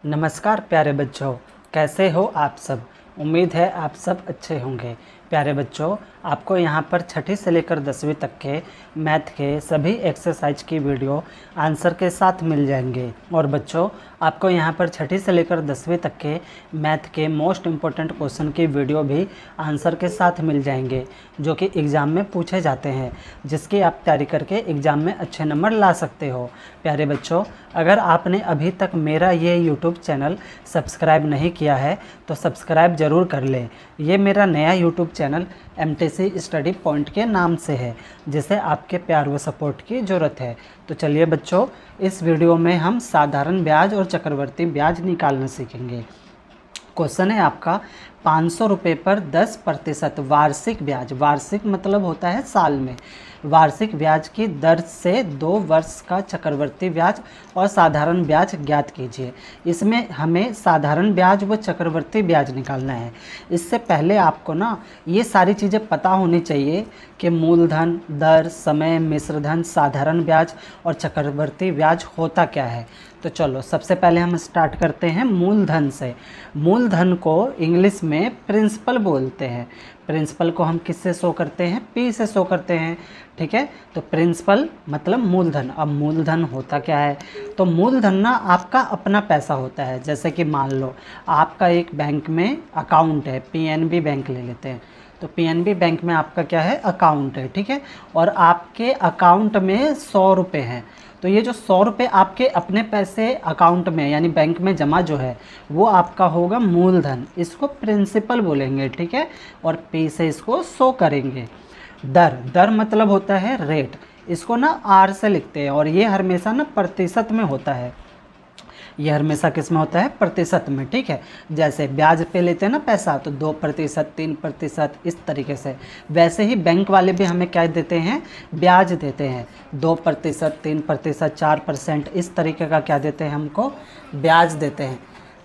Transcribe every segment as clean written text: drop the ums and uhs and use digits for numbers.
नमस्कार प्यारे बच्चों, कैसे हो आप सब। उम्मीद है आप सब अच्छे होंगे। प्यारे बच्चों, आपको यहाँ पर छठी से लेकर 10वीं तक के मैथ के सभी एक्सरसाइज की वीडियो आंसर के साथ मिल जाएंगे। और बच्चों, आपको यहाँ पर छठी से लेकर 10वीं तक के मैथ के मोस्ट इम्पोर्टेंट क्वेश्चन की वीडियो भी आंसर के साथ मिल जाएंगे, जो कि एग्ज़ाम में पूछे जाते हैं, जिसकी आप तैयारी करके एग्ज़ाम में अच्छे नंबर ला सकते हो। प्यारे बच्चों, अगर आपने अभी तक मेरा ये यूट्यूब चैनल सब्सक्राइब नहीं किया है तो सब्सक्राइब ज़रूर कर लें। ये मेरा नया YouTube channel MTC study point के नाम से है, जिसे आपके प्यार व सपोर्ट की ज़रूरत है। तो चलिए बच्चों, इस वीडियो में हम साधारण ब्याज और चक्रवर्ती ब्याज निकालना सीखेंगे। क्वेश्चन है आपका 500 रुपये पर 10% वार्षिक ब्याज। वार्षिक मतलब होता है साल में। वार्षिक ब्याज की दर से 2 वर्ष का चक्रवर्ती ब्याज और साधारण ब्याज ज्ञात कीजिए। इसमें हमें साधारण ब्याज व चक्रवर्ती ब्याज निकालना है। इससे पहले आपको ना ये सारी चीज़ें पता होनी चाहिए कि मूलधन, दर, समय, मिश्रधन, साधारण ब्याज और चक्रवर्ती ब्याज होता क्या है। तो चलो सबसे पहले हम स्टार्ट करते हैं मूलधन से। मूलधन को इंग्लिश में प्रिंसिपल बोलते हैं। प्रिंसिपल को हम किससे शो करते हैं? P से शो करते हैं। ठीक है, तो प्रिंसिपल मतलब मूलधन। अब मूलधन होता क्या है? तो मूलधन ना आपका अपना पैसा होता है। जैसे कि मान लो आपका एक बैंक में अकाउंट है, PNB बैंक ले लेते हैं। तो PNB बैंक में आपका क्या है? अकाउंट है। ठीक है, और आपके अकाउंट में 100 रुपये हैं। तो ये जो 100 रुपये आपके अपने पैसे अकाउंट में यानी बैंक में जमा जो है वो आपका होगा मूलधन। इसको प्रिंसिपल बोलेंगे। ठीक है, और P से इसको शो करेंगे। दर, दर मतलब होता है रेट। इसको ना R से लिखते हैं, और ये हमेशा ना प्रतिशत में होता है। ये हमेशा किस में होता है? प्रतिशत में। ठीक है, जैसे ब्याज पे लेते हैं ना पैसा, तो 2%, 3%, इस तरीके से। वैसे ही बैंक वाले भी हमें क्या देते हैं? ब्याज देते हैं। 2%, 3%, 4%, इस तरीके का क्या देते हैं? हमको ब्याज देते हैं।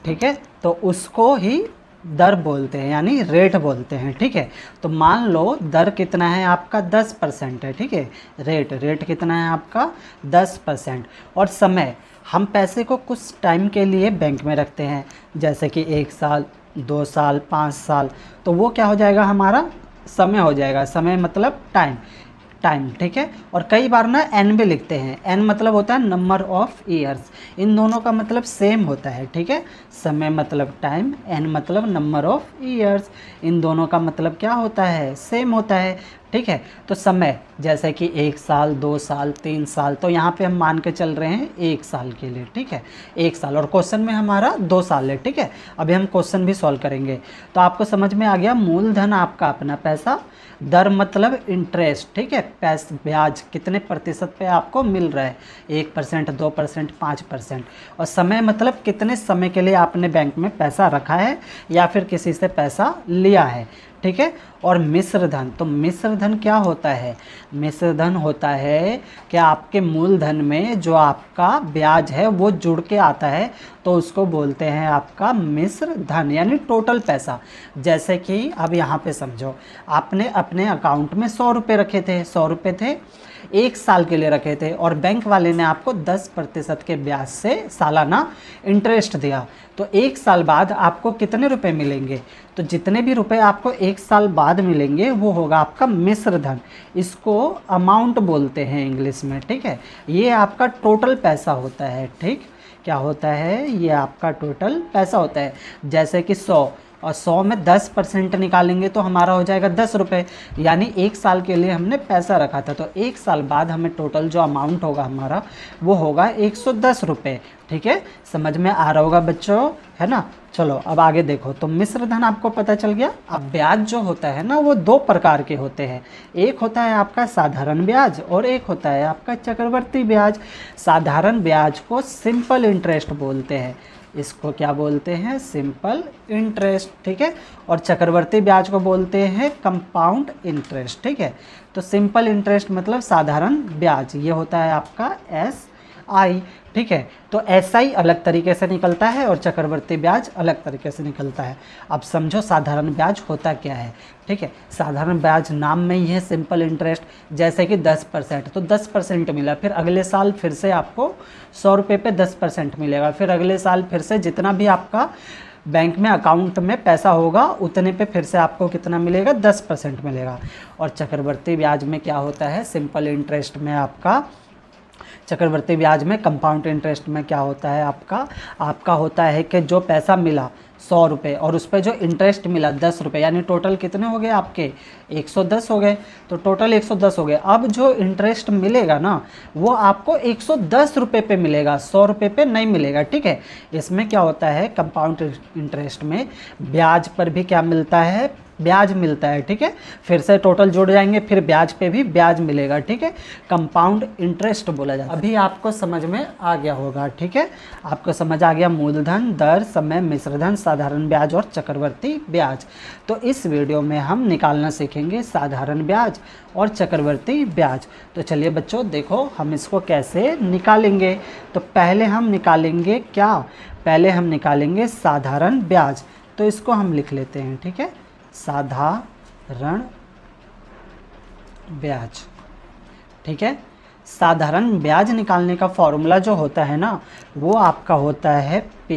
ठीक है, तो उसको ही दर बोलते हैं, यानी रेट बोलते हैं। ठीक है, तो मान लो दर कितना है आपका? 10% है। ठीक है, रेट कितना है आपका? 10%। और समय, हम पैसे को कुछ टाइम के लिए बैंक में रखते हैं, जैसे कि 1 साल, 2 साल, 5 साल। तो वो क्या हो जाएगा? हमारा समय हो जाएगा। समय मतलब टाइम। ठीक है, और कई बार ना N भी लिखते हैं। N मतलब होता है नंबर ऑफ ईयर्स। इन दोनों का मतलब सेम होता है। ठीक है, समय मतलब टाइम, N मतलब नंबर ऑफ ईयर्स। इन दोनों का मतलब क्या होता है? सेम होता है। ठीक है, तो समय जैसे कि 1 साल, 2 साल, 3 साल, तो यहाँ पे हम मान के चल रहे हैं 1 साल के लिए। ठीक है, 1 साल, और क्वेश्चन में हमारा 2 साल है। ठीक है, अभी हम क्वेश्चन भी सॉल्व करेंगे। तो आपको समझ में आ गया, मूलधन आपका अपना पैसा, दर मतलब इंटरेस्ट। ठीक है, पैसा ब्याज कितने प्रतिशत पे आपको मिल रहा है? 1%, 2%, 5%। और समय मतलब कितने समय के लिए आपने बैंक में पैसा रखा है या फिर किसी से पैसा लिया है। ठीक है, और मिश्रधन, तो मिश्रधन क्या होता है? मिश्रधन होता है कि आपके मूलधन में जो आपका ब्याज है वो जुड़ के आता है, तो उसको बोलते हैं आपका मिश्रधन, यानी टोटल पैसा। जैसे कि अब यहाँ पे समझो, आपने अपने अकाउंट में 100 रुपये रखे थे। 100 रुपये थे, 1 साल के लिए रखे थे, और बैंक वाले ने आपको 10% के ब्याज से सालाना इंटरेस्ट दिया। तो 1 साल बाद आपको कितने रुपए मिलेंगे? तो जितने भी रुपए आपको 1 साल बाद मिलेंगे वो होगा आपका मिश्रधन। इसको अमाउंट बोलते हैं इंग्लिश में। ठीक है, ये आपका टोटल पैसा होता है। ठीक, क्या होता है? ये आपका टोटल पैसा होता है। जैसे कि 100, और 100 में 10% निकालेंगे तो हमारा हो जाएगा 10 रुपये, यानी 1 साल के लिए हमने पैसा रखा था। तो 1 साल बाद हमें टोटल जो अमाउंट होगा हमारा वो होगा 110 रुपये। ठीक है, समझ में आ रहा होगा बच्चों, है ना। चलो अब आगे देखो, तो मिश्रधन आपको पता चल गया। अब ब्याज जो होता है ना वो 2 प्रकार के होते हैं। एक होता है आपका साधारण ब्याज और एक होता है आपका चक्रवर्ती ब्याज। साधारण ब्याज को सिंपल इंटरेस्ट बोलते हैं। इसको क्या बोलते हैं? Simple interest. ठीक है, और चक्रवर्ती ब्याज को बोलते हैं कंपाउंड इंटरेस्ट। ठीक है, तो सिंपल इंटरेस्ट मतलब साधारण ब्याज, ये होता है आपका SI। ठीक है। तो एसआई अलग तरीके से निकलता है और चक्रवर्ती ब्याज अलग तरीके से निकलता है। अब समझो साधारण ब्याज होता क्या है। ठीक है, साधारण ब्याज नाम में ही है, सिंपल इंटरेस्ट। जैसे कि 10%, तो 10% मिला, फिर अगले साल फिर से आपको 100 रुपये पे 10% मिलेगा, फिर अगले साल फिर से जितना भी आपका बैंक में अकाउंट में पैसा होगा उतने पे फिर से आपको कितना मिलेगा, 10% मिलेगा। और चक्रवर्ती ब्याज में क्या होता है, सिंपल इंटरेस्ट में आपका, चक्रवर्ती ब्याज में कंपाउंड इंटरेस्ट में क्या होता है आपका होता है कि जो पैसा मिला 100 रुपये और उस पर जो इंटरेस्ट मिला 10 रुपये, यानी टोटल कितने हो गए आपके 110 हो गए। तो टोटल 110 हो गए। अब जो इंटरेस्ट मिलेगा ना वो आपको 110 रुपये पे मिलेगा, 100 रुपये पे नहीं मिलेगा। ठीक है, इसमें क्या होता है, कंपाउंड इंटरेस्ट में ब्याज पर भी क्या मिलता है, ब्याज मिलता है। ठीक है, फिर से टोटल जुड़ जाएंगे, फिर ब्याज पे भी ब्याज मिलेगा। ठीक है, कंपाउंड इंटरेस्ट बोला जाता है। अभी आपको समझ में आ गया होगा। ठीक है, आपको समझ आ गया मूलधन, दर, समय, मिश्रधन, साधारण ब्याज और चक्रवर्ती ब्याज। तो इस वीडियो में हम निकालना सीखेंगे साधारण ब्याज और चक्रवर्ती ब्याज। तो चलिए बच्चों देखो हम इसको कैसे निकालेंगे। तो पहले हम निकालेंगे क्या, पहले हम निकालेंगे साधारण ब्याज। तो इसको हम लिख लेते हैं। ठीक है, साधारण ब्याज। ठीक है, साधारण ब्याज निकालने का फॉर्मूला जो होता है ना वो आपका होता है P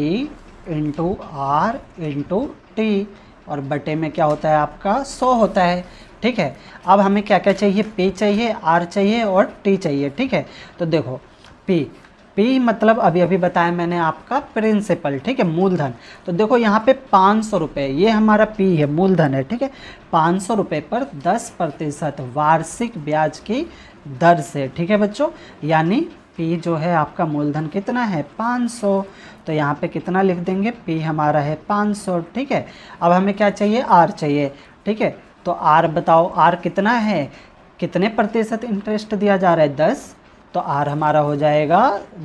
into R into T, और बटे में क्या होता है आपका 100 होता है। ठीक है, अब हमें क्या क्या चाहिए, P चाहिए, R चाहिए और T चाहिए। ठीक है, तो देखो P मतलब अभी अभी बताया मैंने आपका प्रिंसिपल। ठीक है, मूलधन। तो देखो यहाँ पे 500 रुपये, ये हमारा P है, मूलधन है। ठीक है, 500 रुपये पर 10% वार्षिक ब्याज की दर से। ठीक है बच्चों, यानी P जो है आपका मूलधन कितना है 500, तो यहाँ पे कितना लिख देंगे, P हमारा है 500। ठीक है, अब हमें क्या चाहिए, R चाहिए। ठीक है, तो R बताओ, R कितना है, कितने प्रतिशत इंटरेस्ट दिया जा रहा है, 10, तो R हमारा हो जाएगा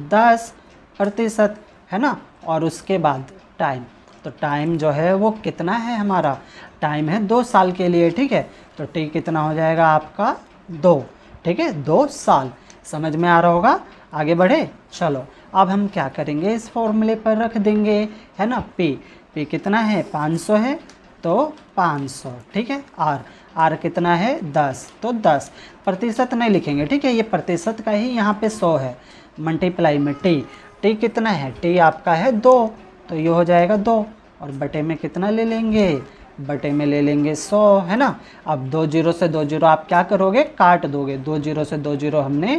10%, है ना। और उसके बाद टाइम, तो टाइम जो है वो कितना है हमारा, टाइम है 2 साल के लिए। ठीक है, तो T कितना हो जाएगा आपका 2। ठीक है, 2 साल। समझ में आ रहा होगा, आगे बढ़े। चलो अब हम क्या करेंगे, इस फॉर्मूले पर रख देंगे, है ना। P कितना है 500 है, तो 500। ठीक है, R कितना है 10, तो 10, प्रतिशत नहीं लिखेंगे। ठीक है, ये प्रतिशत का ही यहाँ पे 100 है, मल्टीप्लाई में T कितना है, T आपका है 2, तो ये हो जाएगा 2, और बटे में कितना ले लेंगे, बटे में ले लेंगे 100, है ना। अब 2 जीरो से 2 जीरो आप क्या करोगे, काट दोगे। 2 जीरो से 2 जीरो हमने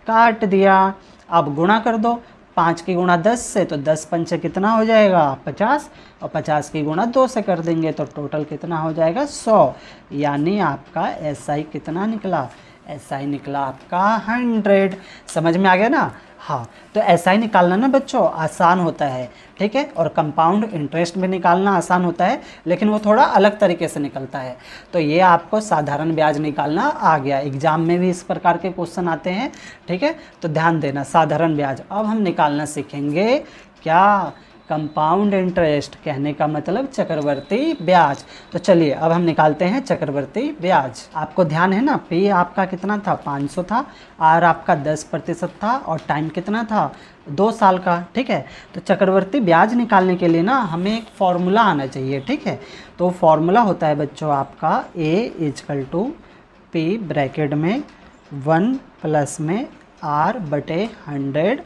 काट दिया। अब गुणा कर दो, 5 की गुणा 10 से, तो 10 पंचे कितना हो जाएगा 50, और 50 की गुणा 2 से कर देंगे तो टोटल कितना हो जाएगा 100। यानी आपका एसआई कितना निकला, एसआई निकला आपका 100। समझ में आ गया ना। हाँ, तो एसआई निकालना ना बच्चों आसान होता है। ठीक है, और कंपाउंड इंटरेस्ट भी निकालना आसान होता है, लेकिन वो थोड़ा अलग तरीके से निकलता है। तो ये आपको साधारण ब्याज निकालना आ गया, एग्जाम में भी इस प्रकार के क्वेश्चन आते हैं। ठीक है, तो ध्यान देना, साधारण ब्याज। अब हम निकालना सीखेंगे क्या, कंपाउंड इंटरेस्ट, कहने का मतलब चक्रवर्ती ब्याज। तो चलिए अब हम निकालते हैं चक्रवर्ती ब्याज। आपको ध्यान है ना, P आपका कितना था 500 था, R आपका 10% था, और टाइम कितना था 2 साल का। ठीक है, तो चक्रवर्ती ब्याज निकालने के लिए ना हमें एक फॉर्मूला आना चाहिए। ठीक है, तो फॉर्मूला होता है बच्चों आपका A = P ब्रैकेट में 1 प्लस में R बटे 100,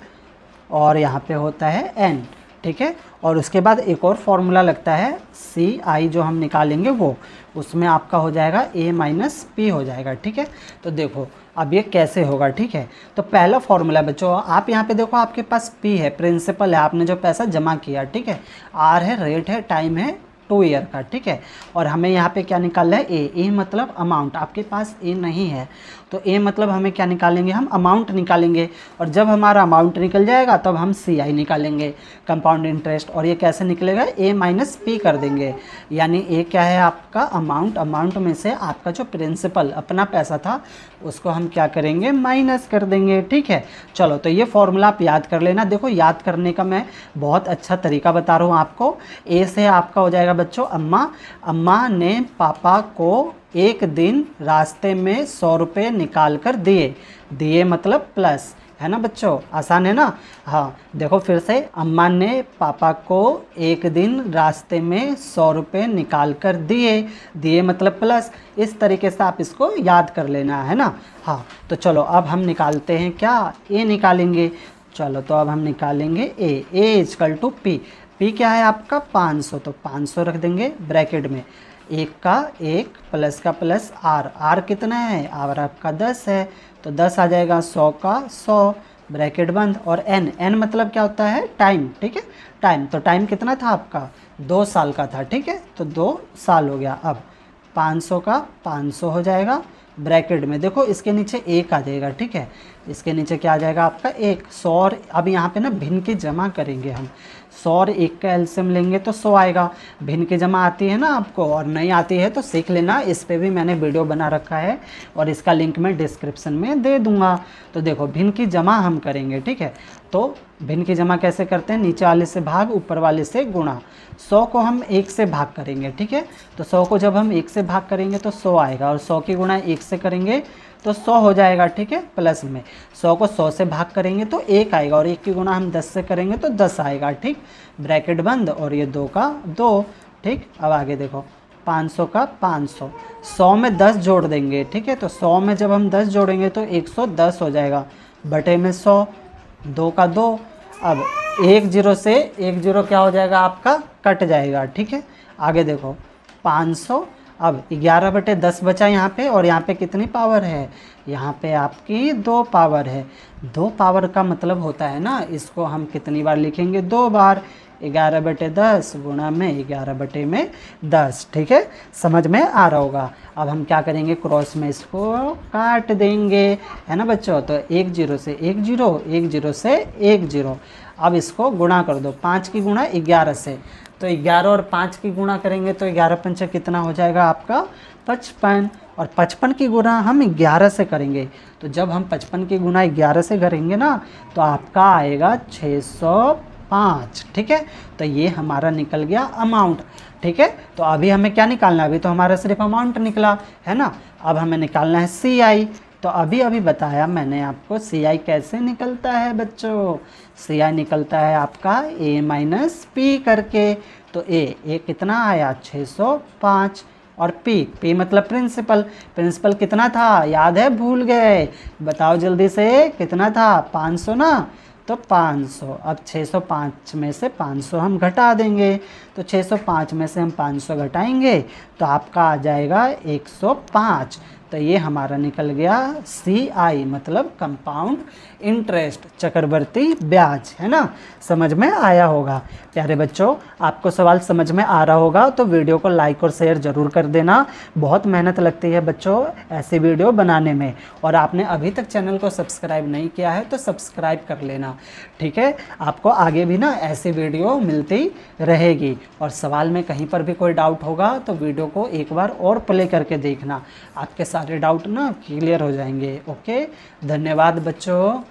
और यहाँ पे होता है N। ठीक है, और उसके बाद एक और फॉर्मूला लगता है CI जो हम निकालेंगे वो, उसमें आपका हो जाएगा A - P हो जाएगा। ठीक है, तो देखो अब ये कैसे होगा। ठीक है, तो पहला फॉर्मूला बच्चों, आप यहाँ पे देखो आपके पास P है, प्रिंसिपल है, आपने जो पैसा जमा किया। ठीक है, R है, रेट है, टाइम है 2 ईयर का। ठीक है, और हमें यहाँ पे क्या निकालना है, ए मतलब अमाउंट। आपके पास ए नहीं है तो ए मतलब हमें क्या निकालेंगे, हम अमाउंट निकालेंगे, और जब हमारा अमाउंट निकल जाएगा तब हम CI निकालेंगे, कंपाउंड इंटरेस्ट। और ये कैसे निकलेगा, A - P कर देंगे, यानी ए क्या है आपका अमाउंट, अमाउंट में से आपका जो प्रिंसिपल अपना पैसा था उसको हम क्या करेंगे, माइनस कर देंगे। ठीक है, चलो तो ये फॉर्मूला आप याद कर लेना। देखो याद करने का मैं बहुत अच्छा तरीका बता रहा हूँ आपको। ए से आपका हो जाएगा बच्चों अम्मा ने पापा को एक दिन रास्ते में 100 रुपये निकाल कर दिए, दिए मतलब प्लस, है ना बच्चों, आसान है ना। हाँ देखो फिर से, अम्मा ने पापा को एक दिन रास्ते में 100 रुपये निकाल कर दिए, दिए मतलब प्लस, इस तरीके से आप इसको याद कर लेना है ना। हाँ तो चलो अब हम निकालते हैं क्या, ए निकालेंगे। चलो तो अब हम निकालेंगे ए इजकल टू पी। पी क्या है आपका 500, तो 500 रख देंगे ब्रैकेट में, एक का एक प्लस का प्लस आर, आर कितना है आर आपका 10 है, तो 10 आ जाएगा, 100 का 100 ब्रैकेट बंद, और एन, एन मतलब क्या होता है टाइम, ठीक है टाइम, तो टाइम कितना था आपका 2 साल का था, ठीक है तो 2 साल हो गया। अब 500 का 500 हो जाएगा ब्रैकेट में, देखो इसके नीचे एक आ जाएगा, ठीक है इसके नीचे क्या आ जाएगा आपका एक, 100 और अब यहाँ पे ना भिन्न की जमा करेंगे हम, 100 और 1 का एलसीएम लेंगे तो 100 आएगा। भिन्न की जमा आती है ना आपको, और नहीं आती है तो सीख लेना, इस पे भी मैंने वीडियो बना रखा है और इसका लिंक मैं डिस्क्रिप्शन में दे दूंगा। तो देखो भिन्न की जमा हम करेंगे, ठीक है तो भिन्न की जमा कैसे करते हैं, नीचे वाले से भाग ऊपर वाले से गुणा, 100 को हम 1 से भाग करेंगे, ठीक है तो 100 को जब हम 1 से भाग करेंगे तो 100 आएगा, और 100 की गुणा 1 से करेंगे तो 100 हो जाएगा, ठीक है प्लस में 100 को 100 से भाग करेंगे तो 1 आएगा, और 1 की गुणा हम 10 से करेंगे तो 10 आएगा, ठीक ब्रैकेट बंद, और ये 2 का 2, ठीक। अब आगे देखो 500 का 500, 100 में 10 जोड़ देंगे, ठीक है तो 100 में जब हम 10 जोड़ेंगे तो 110 हो जाएगा, बटे में 100, 2 का 2। अब 1 0 से 1 0 क्या हो जाएगा आपका कट जाएगा, ठीक है। आगे देखो 500, अब 11 बटे 10 बचा यहाँ पे, और यहाँ पे कितनी पावर है, यहाँ पे आपकी 2 पावर है। 2 पावर का मतलब होता है ना, इसको हम कितनी बार लिखेंगे 2 बार, 11 बटे 10 गुणा में 11 बटे में 10, ठीक है समझ में आ रहा होगा। अब हम क्या करेंगे, क्रॉस में इसको काट देंगे, है ना बच्चों, तो 1 0 से 1 0, 1 0 से 1 0। अब इसको गुणा कर दो, 5 की गुणा 11 से, तो 11 और 5 की गुणा करेंगे तो 11 पंचे कितना हो जाएगा आपका 55, और 55 की गुणा हम 11 से करेंगे, तो जब हम 55 की गुणा 11 से करेंगे ना तो आपका आएगा 605, ठीक है तो ये हमारा निकल गया अमाउंट, ठीक है। तो अभी हमें क्या निकालना है, अभी तो हमारा सिर्फ अमाउंट निकला है ना, अब हमें निकालना है CI। तो अभी बताया मैंने आपको CI कैसे निकलता है बच्चों, CI निकलता है आपका A माइनस P करके, तो A कितना आया 605, और P मतलब प्रिंसिपल, प्रिंसिपल कितना था याद है भूल गए, बताओ जल्दी से कितना था 500 ना, तो 500। अब 605 में से 500 हम घटा देंगे, तो 605 में से हम 500 घटाएंगे तो आपका आ जाएगा 105, तो ये हमारा निकल गया CI मतलब कंपाउंड इंटरेस्ट, चक्रवर्ती ब्याज, है ना। समझ में आया होगा प्यारे बच्चों, आपको सवाल समझ में आ रहा होगा तो वीडियो को लाइक और शेयर ज़रूर कर देना, बहुत मेहनत लगती है बच्चों ऐसी वीडियो बनाने में, और आपने अभी तक चैनल को सब्सक्राइब नहीं किया है तो सब्सक्राइब कर लेना, ठीक है। आपको आगे भी ना ऐसी वीडियो मिलती रहेगी, और सवाल में कहीं पर भी कोई डाउट होगा तो वीडियो को एक बार और प्ले करके देखना, आपके सारे डाउट ना क्लियर हो जाएंगे। ओके, धन्यवाद बच्चों।